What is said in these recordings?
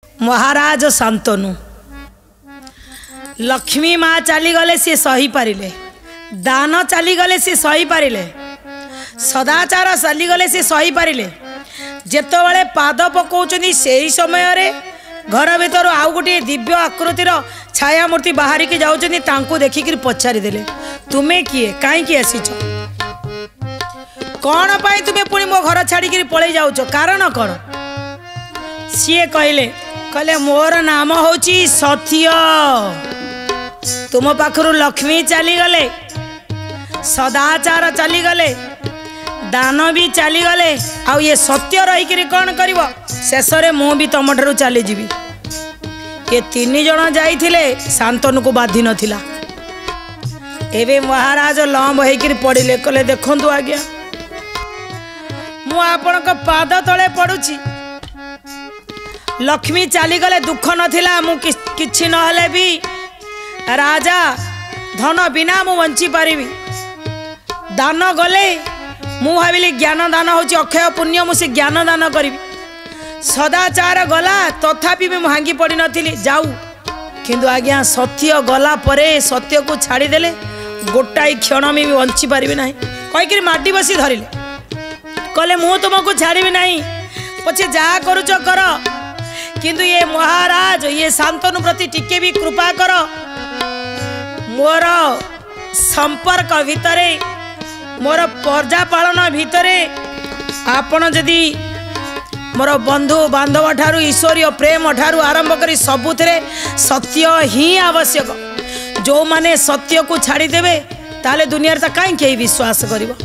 महाराज शांतनु लक्ष्मी माँ चलीगले सी सही पारे दान चलीगले सी सही पारे सदाचार चलीगले सी सही पारे जेतबले पाद पकाउछनी सेही समय रे घर भीतर आउ गोटे दिव्य आकृतिर छाया मूर्ति बाहर के जाउछनी तांको देखिक पचारि देले तुमे किए कहीं आसीच कौन पाई तुमे पुणी मो घर छाड़ी पलि जाउछ कारण कौन सी कहले मोर नाम होची सत्य तुम पाखरु लक्ष्मी चलीगले सदाचार चलीगले दान भी चलीगले आउ ये सत्य रही कौन कर शेष में मु भी तुम ठार चली जीवी ये तीन जन जाइथिले शांतनु को बाधी नथिला एवं महाराज लंब होकर पड़े कहले देखंतु आज्ञा मु आपण पाद तले पड़ुची लक्ष्मी चलीगले दुख नथिला मु किछि नहले भी राजा धन बिना मु बंची पारिबी दान गले मु भाविली ज्ञान दान होची अक्षय पुण्य मु से ज्ञान दान करी सदाचार गला तथापि मैं भांगी पड़ी नथिली जाऊ किंतु आज्ञा सत्य गला परे सत्य को छाड़ी देले गोटाई क्षण में भी बंची पारिबी नाही कहीकि माटी बसी धरिले कहले मु तुमको छाड़ीबी नाही पछे जा करूच कर किंतु ये महाराज ये शांतनु प्रति टिके भी कृपा कर मोर संपर्क भितरे मोर प्रजा पालन भितरे आपण जदि मोर बंधु बांधव ठारू ईश्वरीय प्रेम ठारू आरंभ करी सबुथिरे सत्य ही आवश्यक जो माने सत्य को छाड़ी देबे ताले दुनिया ता काई के विश्वास करिवो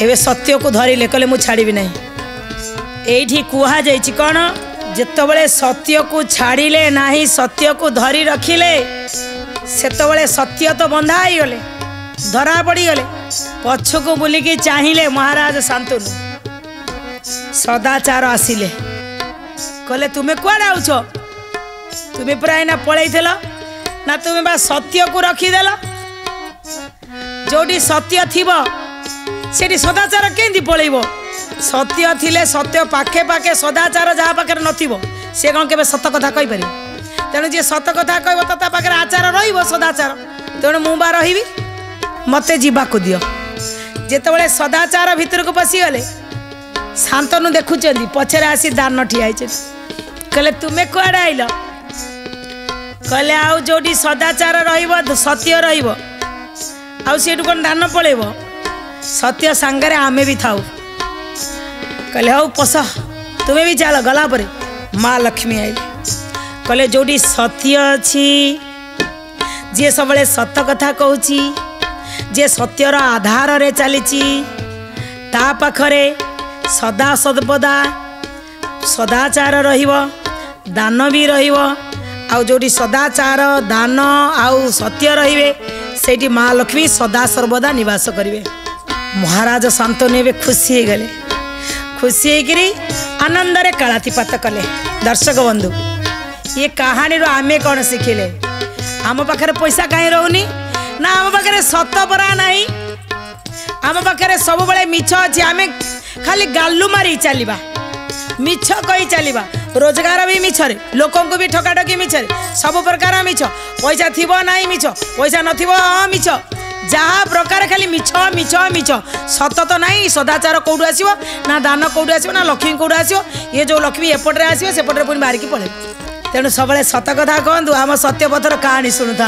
एबे सत्य को धरिले कहले मु छाड़ीबी नहीं एठी कुहा जाइछि कोन जेतबेले सत्य को छाड़िले नाही सत्य को धरी रखिले सेतबेले सत्य तो बंधा ही गले धरा पड़ी गले पछ को बुलिकी चाहिए महाराज शांतनु सदाचार आसिले कहले तुम्हें कुआडे आउछ तुम्हें प्राय ना पळैथिल ना तुम्हें बा सत्य को रखीदेल जोटी सत्य थिबो सेठी सदाचार केंदी पळैबो सत्य थिले सत्य पाखे पाखे सदाचार जहाँ पाखे नथिबो से कौन के सत कथा कहि पारि तेणु जे सत कथा कहब तो ता पाखे आचार रहिबो सदाचार तेणु मु बा रहिबी मते जीवा को दियो जेतबेले सदाचार भीतर को पसी गले शांतनु देखुचंदी पछरे आसी दान ठिया कहले तुमे कुआडे आइल कहले आउ जोडी सदाचार रहिबो सत्य रहिबो आउ सेठु कोन दान पळेबो सत्य संगरे आमे भी थाउ कहले हौ पस तुम्हें भी चल गला पर माँ लक्ष्मी आई कहले जोटी सत्य अच्छी जे सब सत कथा कहूची जे सत्यर आधार रे चली ता पाखरे सदा सदपदा सदाचार रहिबो दान भी रहिबो आउ जोटी सदाचार दान आउ सत्य रहिबे सेठी माँ लक्ष्मी सदा सर्वदा निवास करिवे महाराज शांतनु एबे खुशी हो गले खुशी होकर आनंद रे कालातीपात कले दर्शक बंधु ये कहानी रो आमे कौन शिखिले आम पाखे पैसा कहीं रोनी ना आम पाखे सतपरा नहीं आम पाखे सब बड़े मिछ अच्छी आम खाली गालु मारी चलवा मिछ कही चलवा रोजगार भी मिछरे लोक भी ठकाठकी मिछरे सब प्रकार मिछ पैसा थी ना मिछ पैसा नथिबो मिछ जहाँ प्रकार खाली मिछ मिछ मिछ सत तो नहीं सदाचार कौटू आसो ना दान कौटू आसो ना लक्ष्मी कौटू आसो ये जो लक्ष्मी एपटे आसो सेपटे पुणी बाहरिकी पड़े तेणु सब सत कथा कहतु आम सत्यपथर कहानी शुणुता।